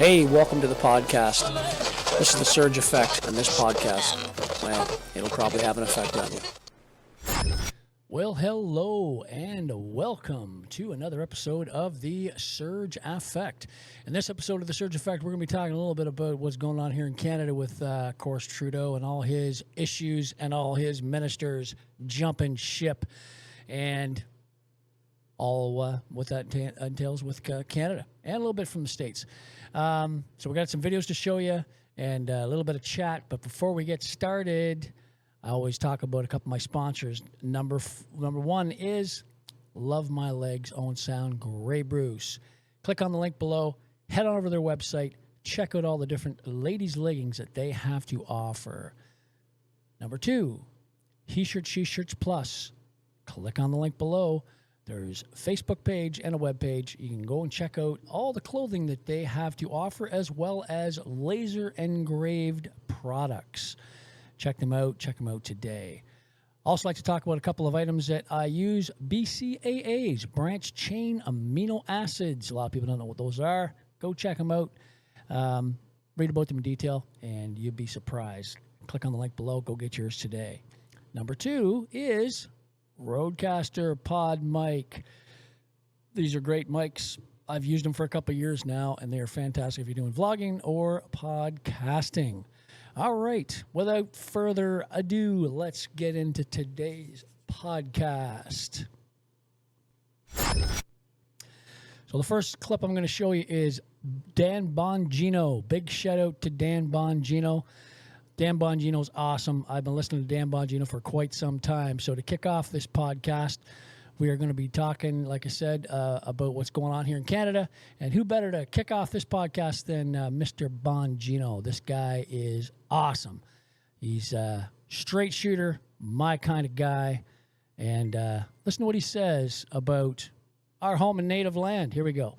Hey, welcome to the podcast. This is the Surge Effect, and this podcast, well, it'll probably have an effect on you. Well, hello, and welcome to another episode of the Surge Effect. In this episode of the Surge Effect, we're going to be talking a little bit about what's going on here in Canada with, of course, Trudeau and all his issues and all his ministers jumping ship, and all what that entails with Canada, and a little bit from the States. So we got some videos to show you and a little bit of chat. But before we get started, I always talk about a couple of my sponsors. Number one is Love My Legs Own Sound Grey Bruce. Click on the link below. Head on over to their website. Check out all the different ladies' leggings that they have to offer. Number two, He Shirts, She Shirts Plus. Click on the link below. There's a Facebook page and a web page. You can go and check out all the clothing that they have to offer, as well as laser engraved products. Check them out. Check them out today. Also like to talk about a couple of items that I use. BCAAs, branch chain amino acids. A lot of people don't know what those are. Go check them out. Read about them in detail, and you'll be surprised. Click on the link below. Go get yours today. Number two is Rodecaster PodMic. These are great mics. I've used them for a couple of years now, and they are fantastic if you're doing vlogging or podcasting. All right, without further ado, let's get into today's podcast. So the first clip I'm going to show you is Dan Bongino. Big shout out to Dan Bongino. Dan Bongino's awesome. I've been listening to Dan Bongino for quite some time. So to kick off this podcast, we are going to be talking, like I said, about what's going on here in Canada. And who better to kick off this podcast than Mr. Bongino? This guy is awesome. He's a straight shooter, my kind of guy. And listen to what he says about our home and native land. Here we go.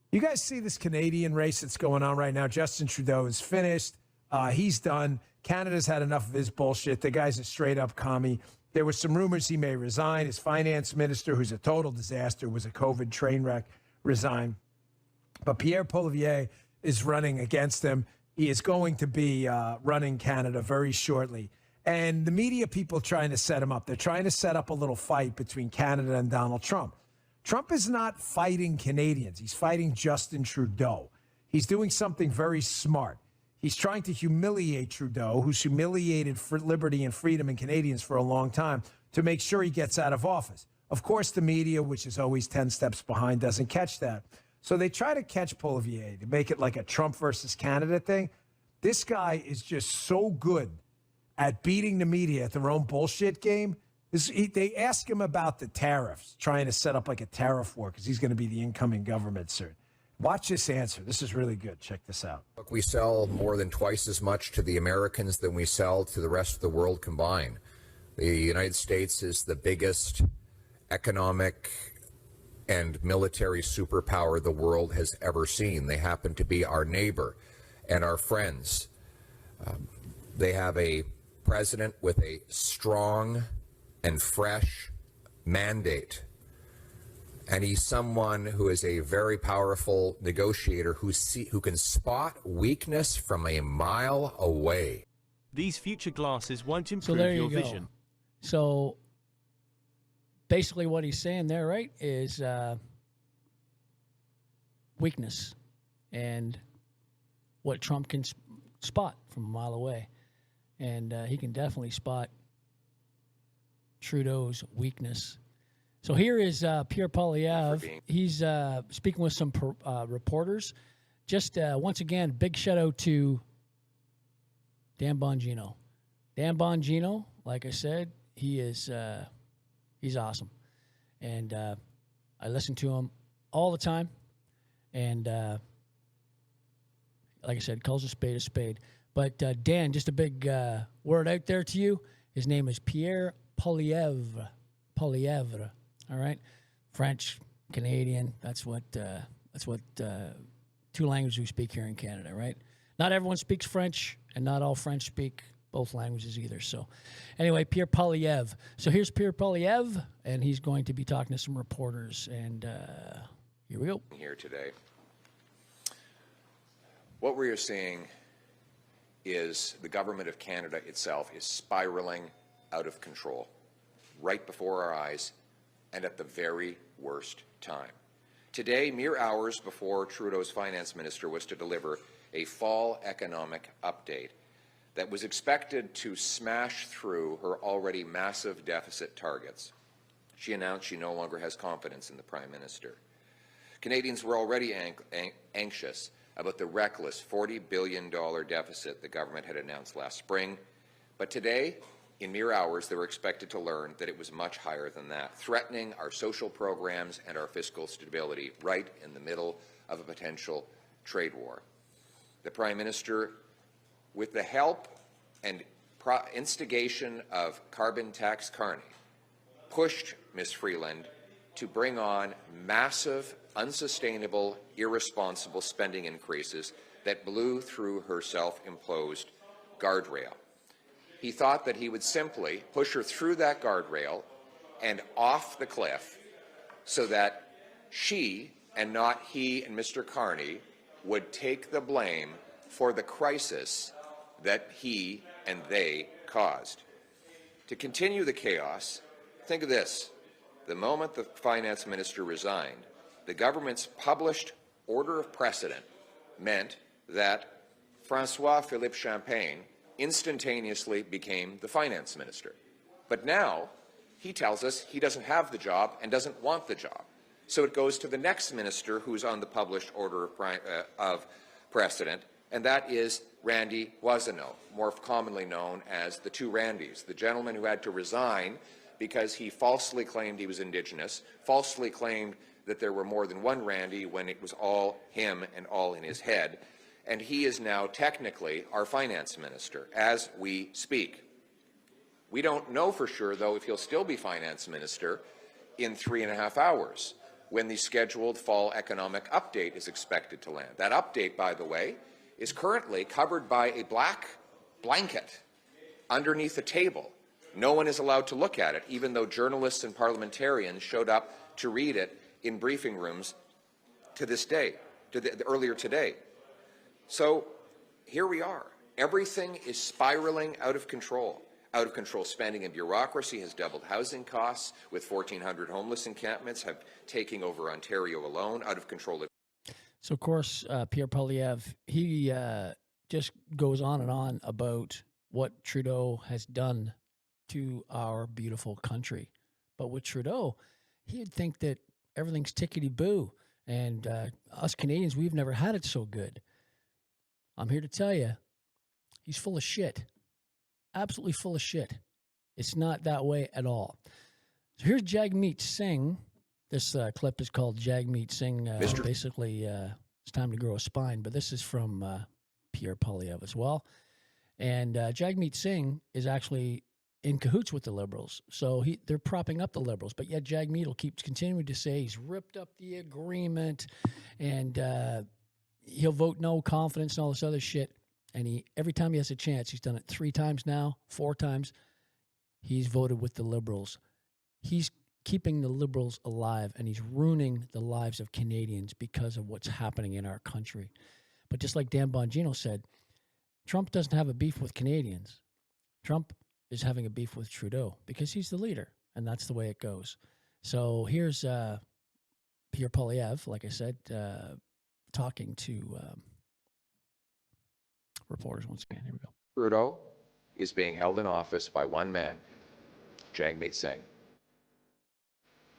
You guys see this Canadian race that's going on right now? Justin Trudeau is finished. He's done. Canada's had enough of his bullshit. The guy's a straight-up commie. There were some rumors he may resign. His finance minister, who's a total disaster, was a COVID train wreck, resigned. But Pierre Poilievre is running against him. He is going to be running Canada very shortly. And the media people trying to set him up. They're trying to set up a little fight between Canada and Donald Trump. Trump is not fighting Canadians. He's fighting Justin Trudeau. He's doing something very smart. He's trying to humiliate Trudeau, who's humiliated for liberty and freedom in Canadians for a long time, to make sure he gets out of office. Of course, the media, which is always 10 steps behind, doesn't catch that. So they try to catch Poilievre to make it like a Trump versus Canada thing. This guy is just so good at beating the media at their own bullshit game. They ask him about the tariffs, trying to set up like a tariff war because he's going to be the incoming government soon. Watch this answer. This is really good. Check this out. Look, we sell more than twice as much to the Americans than we sell to the rest of the world combined. The United States is the biggest economic and military superpower the world has ever seen. They happen to be our neighbor and our friends. They have a president with a strong and fresh mandate. And he's someone who is a very powerful negotiator who can spot weakness from a mile away. These future glasses won't improve your vision. So basically what he's saying there, right, is weakness and what Trump can spot from a mile away. And he can definitely spot Trudeau's weakness. So here is Pierre Poilievre. He's speaking with some reporters. Just once again, big shout out to Dan Bongino. Dan Bongino, like I said, he's awesome, and I listen to him all the time. And like I said, calls a spade a spade. But Dan, just a big word out there to you. His name is Pierre Poilievre. Poilievre. All right, French, Canadian. That's what two languages we speak here in Canada, right? Not everyone speaks French, and not all French speak both languages either. So, anyway, Pierre Poilievre. So here's Pierre Poilievre, and he's going to be talking to some reporters. And here we go. Here today, What we are seeing is the government of Canada itself is spiraling out of control right before our eyes and at the very worst time. Today, mere hours before Trudeau's finance minister was to deliver a fall economic update that was expected to smash through her already massive deficit targets, she announced she no longer has confidence in the Prime Minister. Canadians were already anxious about the reckless $40 billion deficit the government had announced last spring, but today, in mere hours, they were expected to learn that it was much higher than that, threatening our social programs and our fiscal stability right in the middle of a potential trade war. The Prime Minister, with the help and instigation of carbon tax Carney, pushed Ms. Freeland to bring on massive, unsustainable, irresponsible spending increases that blew through her self-imposed guardrail. He thought that he would simply push her through that guardrail and off the cliff so that she, and not he and Mr. Carney, would take the blame for the crisis that he and they caused. To continue the chaos, think of this. The moment the finance minister resigned, the government's published order of precedent meant that François-Philippe Champagne instantaneously became the finance minister. But now he tells us he doesn't have the job and doesn't want the job. So it goes to the next minister who's on the published order of precedent, and that is Randy Boissonnault, more commonly known as the two Randys, the gentleman who had to resign because he falsely claimed he was Indigenous, falsely claimed that there were more than one Randy when it was all him and all in his head, and he is now technically our finance minister as we speak. We don't know for sure, though, if he'll still be finance minister in 3.5 hours when the scheduled fall economic update is expected to land. That update, by the way, is currently covered by a black blanket underneath a table. No one is allowed to look at it, even though journalists and parliamentarians showed up to read it in briefing rooms to this day, earlier today. So here we are. Everything is spiraling out of control. Out of control spending and bureaucracy has doubled housing costs, with 1,400 homeless encampments have taken over Ontario alone. Out of control. So, of course, Pierre Poilievre, he just goes on and on about what Trudeau has done to our beautiful country. But with Trudeau, he'd think that everything's tickety-boo, and us Canadians, we've never had it so good. I'm here to tell you, he's full of shit. Absolutely full of shit. It's not that way at all. So here's Jagmeet Singh. This clip is called Jagmeet Singh. Basically, it's time to grow a spine, but this is from Pierre Poilievre as well. And Jagmeet Singh is actually in cahoots with the Liberals. So they're propping up the Liberals, but yet Jagmeet will keep continuing to say he's ripped up the agreement and he'll vote no confidence and all this other shit. And every time he has a chance, he's done it 3 times now, 4 times, he's voted with the Liberals. He's keeping the Liberals alive, and he's ruining the lives of Canadians because of what's happening in our country. But just like Dan Bongino said, Trump doesn't have a beef with Canadians. Trump is having a beef with Trudeau because he's the leader, and that's the way it goes. So here's Pierre Poilievre, like I said, talking to reporters once again. Here we go. Trudeau is being held in office by one man, Jagmeet Singh.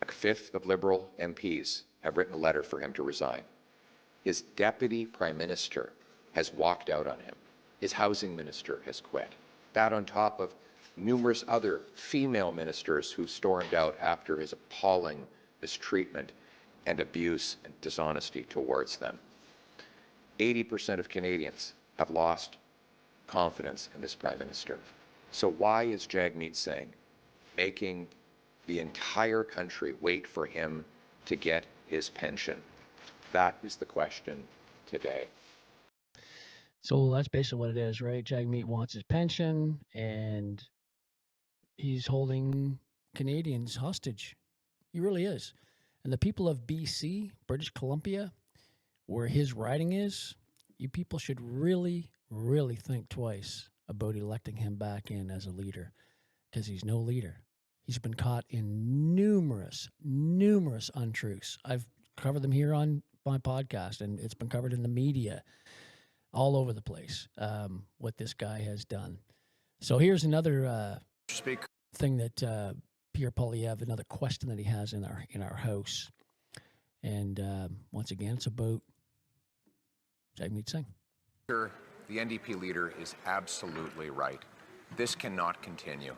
A fifth of Liberal MPs have written a letter for him to resign. His deputy prime minister has walked out on him. His housing minister has quit. That on top of numerous other female ministers who stormed out after his appalling mistreatment and abuse and dishonesty towards them. 80% of Canadians have lost confidence in this prime minister. So why is Jagmeet Singh making the entire country wait for him to get his pension? That is the question today. So that's basically what it is, right? Jagmeet wants his pension, and he's holding Canadians hostage. He really is. And the people of BC, British Columbia, where his riding is, you people should really, really think twice about electing him back in as a leader, because he's no leader. He's been caught in numerous untruths. I've covered them here on my podcast, and it's been covered in the media all over the place, what this guy has done. So here's another thing that Pierre Poilievre, another question that he has in our house. And once again, it's about Jagmeet Singh. The NDP leader is absolutely right. This cannot continue.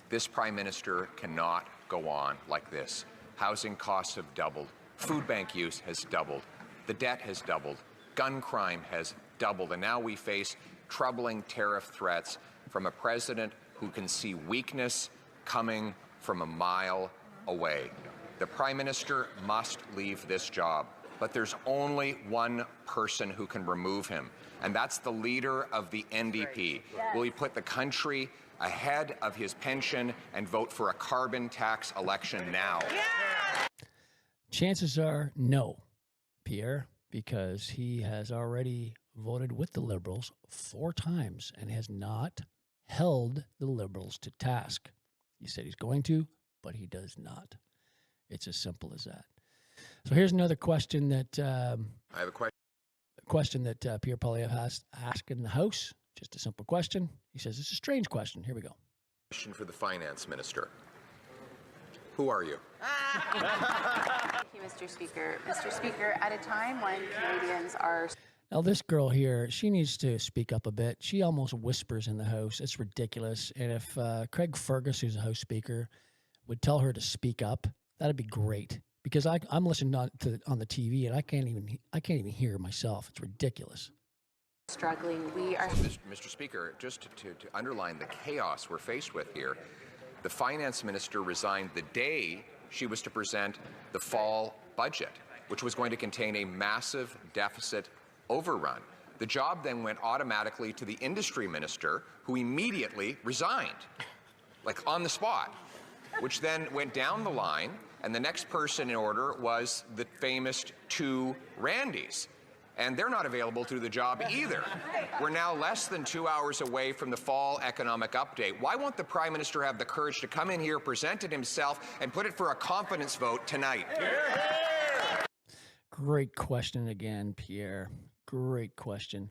This Prime Minister cannot go on like this. Housing costs have doubled. Food bank use has doubled. The debt has doubled. Gun crime has doubled. And now we face troubling tariff threats from a president who can see weakness coming from a mile away. The Prime Minister must leave this job. But there's only one person who can remove him, and that's the leader of the NDP. Will he put the country ahead of his pension and vote for a carbon tax election now? Chances are no, Pierre, because he has already voted with the Liberals 4 times and has not held the Liberals to task. He said he's going to, but he does not. It's as simple as that. So here's another question that I have a question. Question that Pierre Poilievre has asked in the House. Just a simple question. He says it's a strange question. Here we go. Question for the Finance Minister. Who are you? Thank you, Mr. Speaker. Mr. Speaker, at a time when Canadians are... Now, this girl here, she needs to speak up a bit. She almost whispers in the House. It's ridiculous. And if Craig Fergus, who's a House Speaker, would tell her to speak up, that'd be great. Because I'm listening on the TV and I can't even hear myself. It's ridiculous. Struggling. We are... Mr. Speaker, just to underline the chaos we're faced with here, the Finance Minister resigned the day she was to present the fall budget, which was going to contain a massive deficit overrun. The job then went automatically to the Industry Minister, who immediately resigned, like on the spot, which then went down the line, and the next person in order was the famous 2 Randys. And they're not available to do the job either. We're now less than 2 hours away from the fall economic update. Why won't the Prime Minister have the courage to come in here, present it himself, and put it for a confidence vote tonight? Great question again, Pierre. Great question.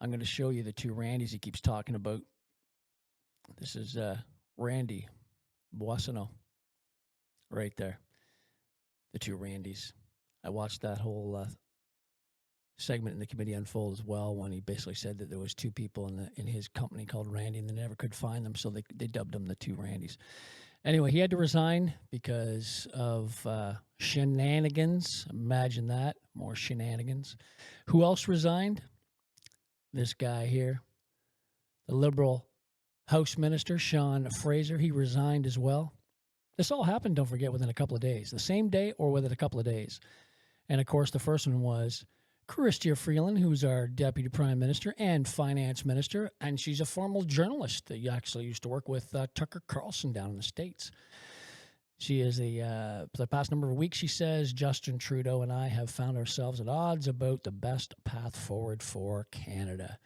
I'm going to show you the 2 Randys he keeps talking about. This is Randy Boissonneau right there. The 2 Randys. I watched that whole segment in the committee unfold as well, when he basically said that there was 2 people in his company called Randy and they never could find them, so they dubbed them the 2 Randys. Anyway, he had to resign because of shenanigans. Imagine that. More shenanigans. Who else resigned? This guy here. The Liberal House Minister, Sean Fraser. He resigned as well. This all happened, don't forget, within a couple of days. The same day or within a couple of days. And, of course, the first one was Chrystia Freeland, who's our Deputy Prime Minister and Finance Minister, and she's a former journalist that actually used to work with Tucker Carlson down in the States. She is for the past number of weeks, she says, Justin Trudeau and I have found ourselves at odds about the best path forward for Canada.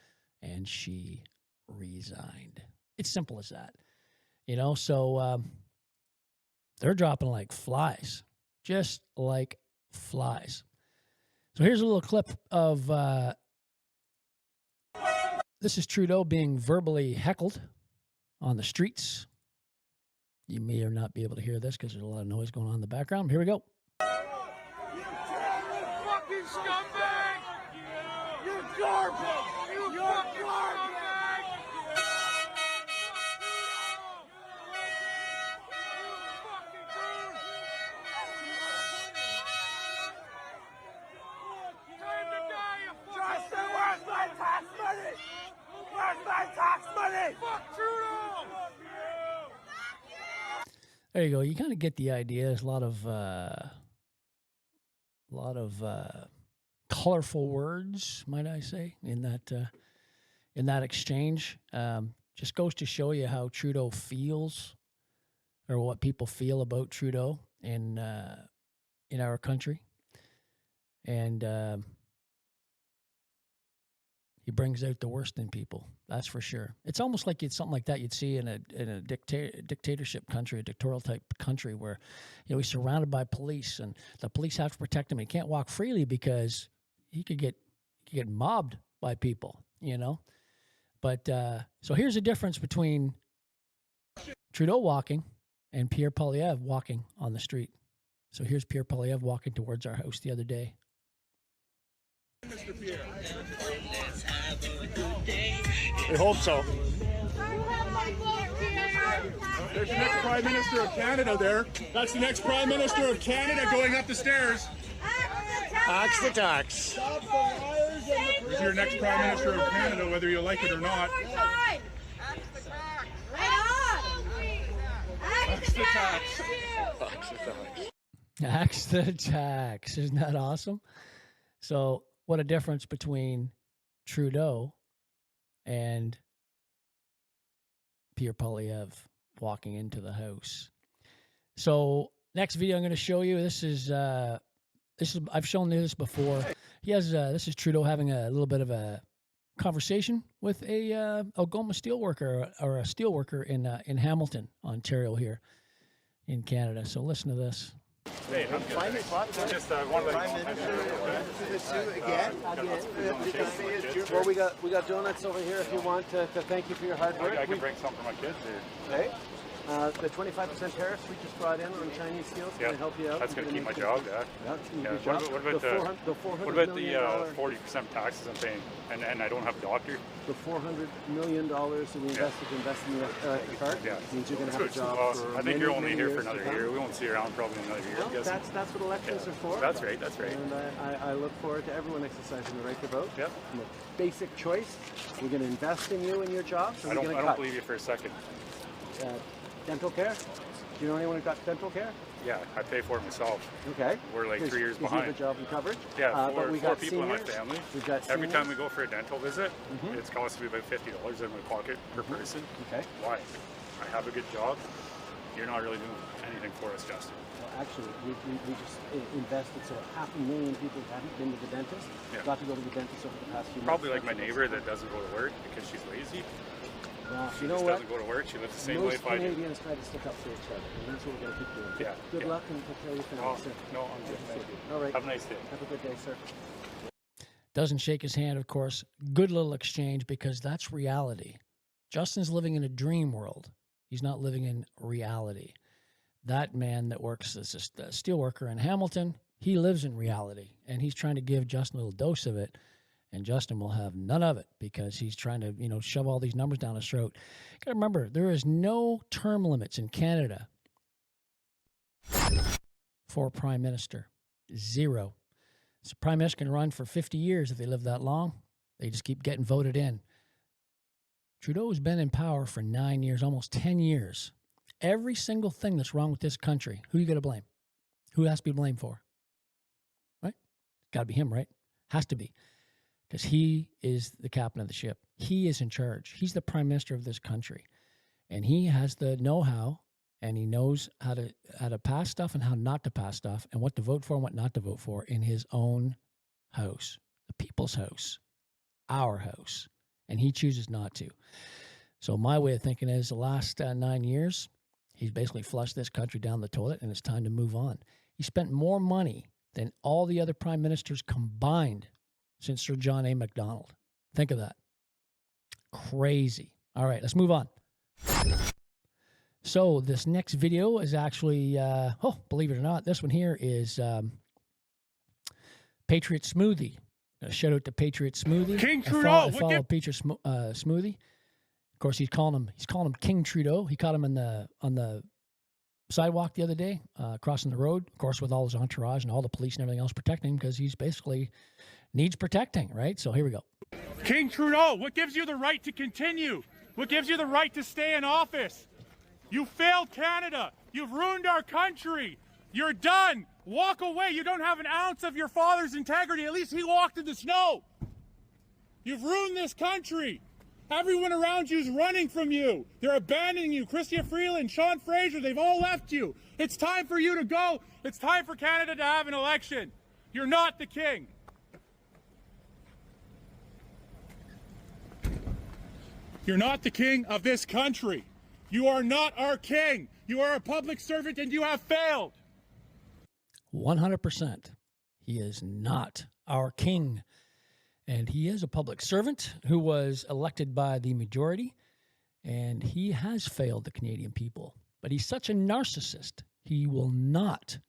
And she resigned. It's simple as that. You know, so they're dropping like flies, just like flies. So here's a little clip of this is Trudeau being verbally heckled on the streets. You may or not be able to hear this because there's a lot of noise going on in the background. Here we go. You fucking scumbag! You garbage! You fucking scumbag! Time to die, you fucking... Justin, where's my tax money? Where's my tax money? Fuck Trudeau! There you go. You kind of get the idea. There's a lot of colorful words, might I say, in that exchange. Just goes to show you how Trudeau feels, or what people feel about Trudeau in our country. And He brings out the worst in people. That's for sure. It's almost like it's something like that you'd see in a dictatorship country, a dictatorial type country where, he's surrounded by police and the police have to protect him. He can't walk freely because he could get mobbed by people, But so here's the difference between Trudeau walking and Pierre Poilievre walking on the street. So here's Pierre Poilievre walking towards our house the other day. Mr. Pierre. We hope so. There's the next Prime Minister of Canada there. That's the next Prime Minister of Canada going up the stairs. Axe the tax. This is your next Prime Minister of Canada, whether you like it or not. Axe the tax. Axe the tax. Isn't that awesome? So what a difference between Trudeau and Pierre Poilievre walking into the house. So next video I'm going to show you. This is I've shown you this before. He has this is Trudeau having a little bit of a conversation with a Algoma steelworker or a steelworker in Hamilton, Ontario, here in Canada. So listen to this. Hey, I'm just one Prime Minister again. Well, we got donuts over here if you want to thank you for your hard work. I can bring some for my kids here. Okay. The 25% tariffs we just brought in on Chinese steel is going to help you out. That's going to keep my job, yeah. What about the 40% taxes I'm paying, and I don't have a doctor? The $400 million that we invested in the card means you're going to have a job for I think you're only here for another year. We won't see you around probably another year. Well, that's what elections are for. That's right. And I look forward to everyone exercising the right to vote. Yep. And the basic choice, we're going to invest in you and your job. So I don't believe you for a second. Dental care? Do you know anyone who got dental care? Yeah, I pay for it myself. Okay. We're like 3 years behind. You have a job and coverage? Yeah, but we four got people seniors. in my family. We've got Every seniors. time we go for a dental visit, it's costing me about $50 in my pocket per person. Okay. Why? I have a good job. You're not really doing anything for us, Justin. Well, actually, we just invested so 500,000 people who haven't been to the dentist got to go to the dentist over the past few months. Probably like my neighbor that doesn't go to work because she's lazy. Well, She just doesn't go to work. She lives the same life I do. Most Canadians try to stick up for each other, and that's what we're going to keep doing. Yeah. Good luck and take care of your family, sir. No, I'm good. Thank you. All right. Have a nice day. Have a good day, sir. Doesn't shake his hand, of course. Good little exchange because that's reality. Justin's living in a dream world. He's not living in reality. That man that works as a steel worker in Hamilton, he lives in reality, and he's trying to give Justin a little dose of it, and Justin will have none of it because he's trying to, shove all these numbers down his throat. You got to remember, there is no term limits in Canada for a prime minister. Zero. So a prime minister can run for 50 years if they live that long. They just keep getting voted in. Trudeau has been in power for 9 years, almost 10 years. Every single thing that's wrong with this country, who you got to blame? Who has to be blamed for? Right? Got to be him, right? Has to be. Because he is the captain of the ship. He is in charge. He's the prime minister of this country. And he has the know-how, and he knows how to pass stuff and how not to pass stuff, and what to vote for and what not to vote for in his own house, the people's house, our house. And he chooses not to. So my way of thinking is the last 9 years, he's basically flushed this country down the toilet, and it's time to move on. He spent more money than all the other prime ministers combined since Sir John A. Macdonald. Think of that. Crazy. All right, let's move on. So this next video is actually, believe it or not, this one here is Patriot Smoothie. Shout out to Patriot Smoothie. King Trudeau. Follow Patriot Smoothie. Of course, he's calling him King Trudeau. He caught him on the sidewalk the other day, crossing the road. Of course, with all his entourage and all the police and everything else protecting him because he's basically needs protecting, right? So here we go. King Trudeau, what gives you the right to continue? What gives you the right to stay in office? You failed Canada. You've ruined our country. You're done. Walk away. You don't have an ounce of your father's integrity. At least he walked in the snow. You've ruined this country. Everyone around you is running from you. They're abandoning you. Chrystia Freeland, Sean Fraser, they've all left you. It's time for you to go. It's time for Canada to have an election. You're not the king. You're not the king of this country. You are not our king. You are a public servant and you have failed. 100%. He is not our king. And he is a public servant who was elected by the majority, and he has failed the Canadian people. But he's such a narcissist, he will not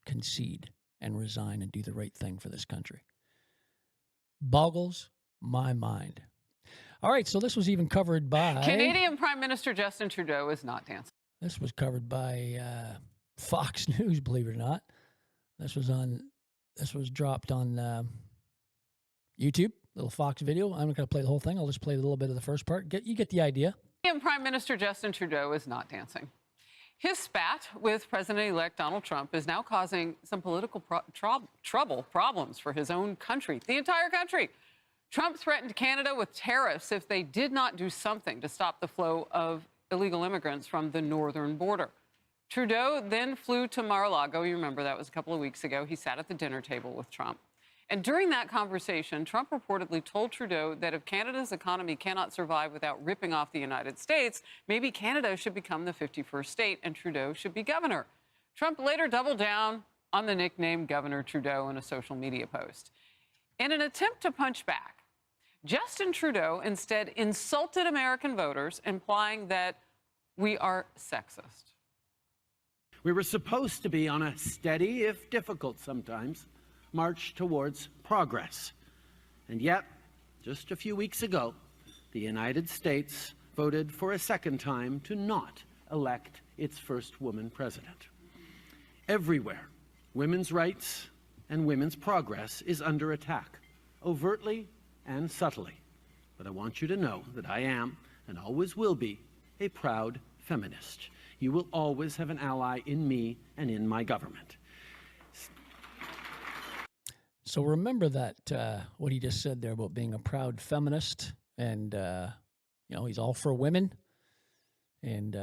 concede and resign and do the right thing for this country. Boggles my mind. All right, so this was even covered by... Canadian Prime Minister Justin Trudeau is not dancing. This was covered by Fox News, believe it or not. This was dropped on YouTube, little Fox video. I'm not going to play the whole thing. I'll just play a little bit of the first part. You get the idea. Canadian Prime Minister Justin Trudeau is not dancing. His spat with President-elect Donald Trump is now causing some political problems for his own country, the entire country. Trump threatened Canada with tariffs if they did not do something to stop the flow of illegal immigrants from the northern border. Trudeau then flew to Mar-a-Lago. You remember that was a couple of weeks ago. He sat at the dinner table with Trump. And during that conversation, Trump reportedly told Trudeau that if Canada's economy cannot survive without ripping off the United States, maybe Canada should become the 51st state and Trudeau should be governor. Trump later doubled down on the nickname Governor Trudeau in a social media post. In an attempt to punch back, Justin Trudeau instead insulted American voters, implying that we are sexist. We were supposed to be on a steady, if difficult sometimes, march towards progress. And yet, just a few weeks ago, the United States voted for a second time to not elect its first woman president. Everywhere, women's rights and women's progress is under attack, overtly and subtly. But I want you to know that I am, and always will be, a proud feminist. You will always have an ally in me and in my government. So remember that, what he just said there about being a proud feminist, and, he's all for women, and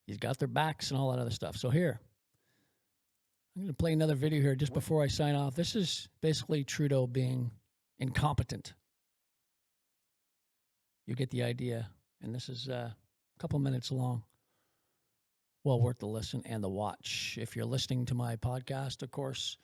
he's got their backs and all that other stuff. So here, I'm going to play another video here just before I sign off. This is basically Trudeau being incompetent. You get the idea, and this is a couple minutes long. Well worth the listen and the watch. If you're listening to my podcast, of course,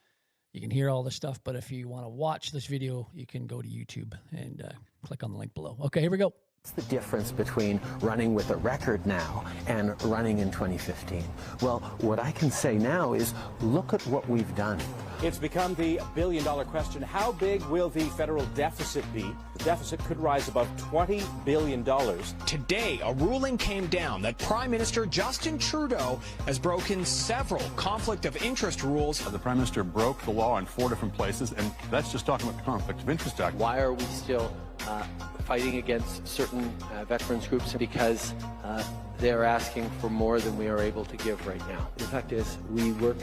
you can hear all this stuff, but if you want to watch this video, you can go to YouTube and click on the link below. Okay, here we go. What's the difference between running with a record now and running in 2015? Well, what I can say now is look at what we've done. It's become the billion-dollar question. How big will the federal deficit be? The deficit could rise above $20 billion. Today, a ruling came down that Prime Minister Justin Trudeau has broken several conflict of interest rules. The Prime Minister broke the law in 4 different places, and that's just talking about the Conflict of Interest Act. Why are we still fighting against certain veterans groups? Because they're asking for more than we are able to give right now. The fact is, we work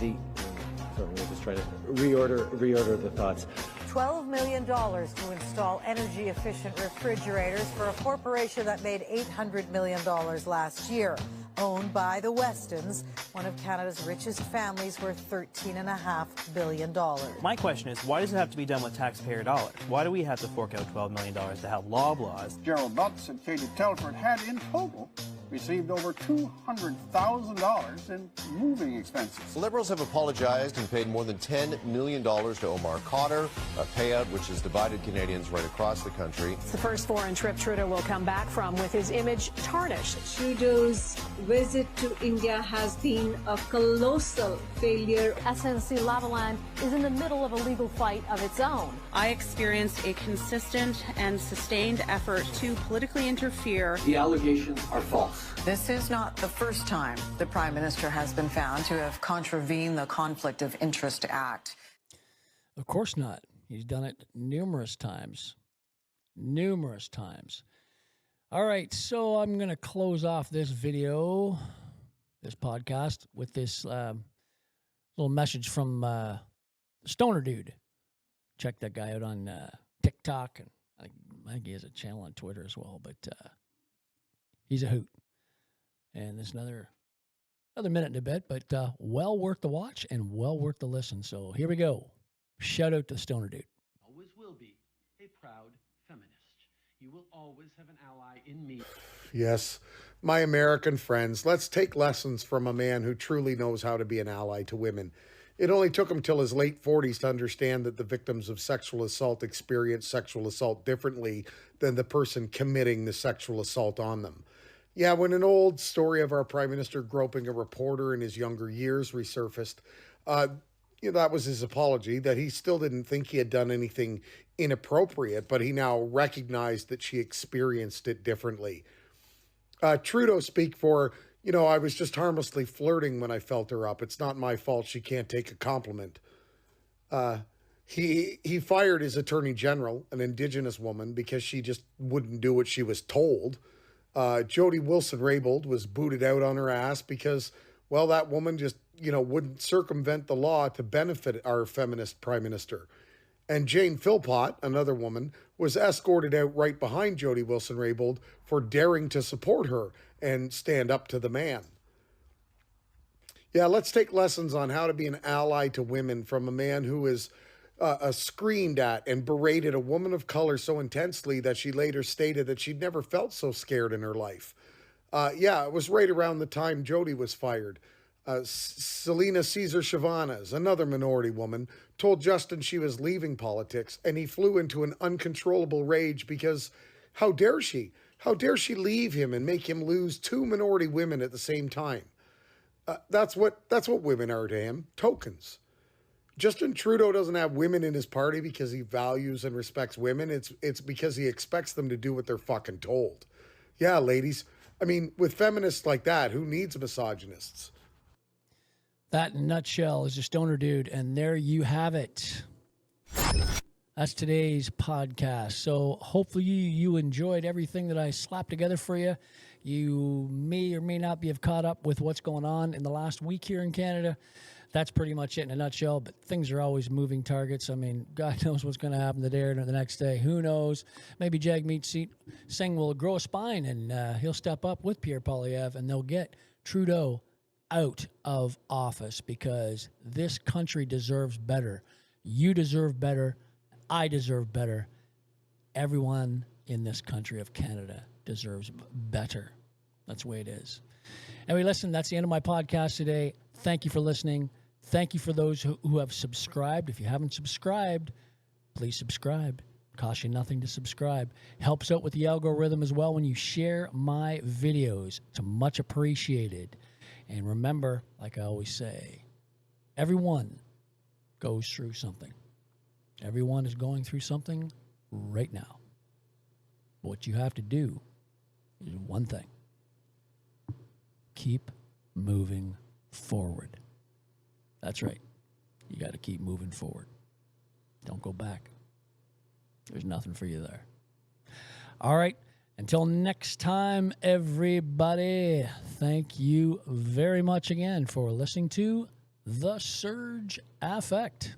we'll just try to reorder the thoughts. $12 million to install energy-efficient refrigerators for a corporation that made $800 million last year. Owned by the Westons, one of Canada's richest families, worth $13.5 billion. My question is, why does it have to be done with taxpayer dollars? Why do we have to fork out $12 million to help Loblaws? Gerald Butts and Katie Telford had in total received over $200,000 in moving expenses. The Liberals have apologized and paid more than $10 million to Omar Khadr, a payout which has divided Canadians right across the country. It's the first foreign trip Trudeau will come back from with his image tarnished. Trudeau's visit to India has been a colossal failure. SNC-Lavalin is in the middle of a legal fight of its own. I experienced a consistent and sustained effort to politically interfere. The allegations are false. This is not the first time the Prime Minister has been found to have contravened the Conflict of Interest Act. Of course not. He's done it numerous times. Numerous times. All right, so I'm going to close off this video, this podcast, with this little message from Stoner Dude. Check that guy out on TikTok, and I think he has a channel on Twitter as well, but he's a hoot. And there's another minute and a bit, but well worth the watch and well worth the listen. So here we go. Shout out to Stoner Dude. Always will proud feminist. You will always have an ally in me. Yes, my American friends, let's take lessons from a man who truly knows how to be an ally to women. It only took him till his late 40s to understand that the victims of sexual assault experience sexual assault differently than the person committing the sexual assault on them. Yeah, when an old story of our Prime Minister groping a reporter in his younger years resurfaced, that was his apology, that he still didn't think he had done anything inappropriate, but he now recognized that she experienced it differently. Trudeau speak for, I was just harmlessly flirting when I felt her up. It's not my fault she can't take a compliment. He fired his Attorney General, an Indigenous woman, because she just wouldn't do what she was told. Jody Wilson-Raybould was booted out on her ass because, well, that woman just, wouldn't circumvent the law to benefit our feminist Prime Minister. And Jane Philpott, another woman, was escorted out right behind Jody Wilson-Raybould for daring to support her and stand up to the man. Yeah, let's take lessons on how to be an ally to women from a man who is screamed at and berated a woman of color so intensely that she later stated that she'd never felt so scared in her life. It was right around the time Jody was fired. Selena Caesar Chavanez, another minority woman, told Justin she was leaving politics, and he flew into an uncontrollable rage because how dare she? How dare she leave him and make him lose two minority women at the same time? That's what women are to him, tokens. Justin Trudeau doesn't have women in his party because he values and respects women. It's because he expects them to do what they're fucking told. Yeah, ladies. I mean, with feminists like that, who needs misogynists? That in a nutshell is a stoner dude, and there you have it. That's today's podcast. So hopefully you enjoyed everything that I slapped together for you. You may or may not have caught up with what's going on in the last week here in Canada. That's pretty much it in a nutshell, but things are always moving targets. I mean, God knows what's going to happen today or the next day. Who knows? Maybe Jagmeet Singh will grow a spine and he'll step up with Pierre Poilievre and they'll get Trudeau out of office because this country deserves better. You deserve better. I deserve better. Everyone in this country of Canada deserves better. That's the way it is. Anyway, listen, that's the end of my podcast today. Thank you for listening. Thank you for those who have subscribed. If you haven't subscribed, please subscribe. Costs you nothing to subscribe. Helps out with the algorithm as well when you share my videos. It's much appreciated. And remember, like I always say, everyone goes through something. Everyone is going through something right now. What you have to do is one thing. Keep moving forward. That's right. You got to keep moving forward. Don't go back. There's nothing for you there. All right. Until next time, everybody, thank you very much again for listening to The Surge Affect.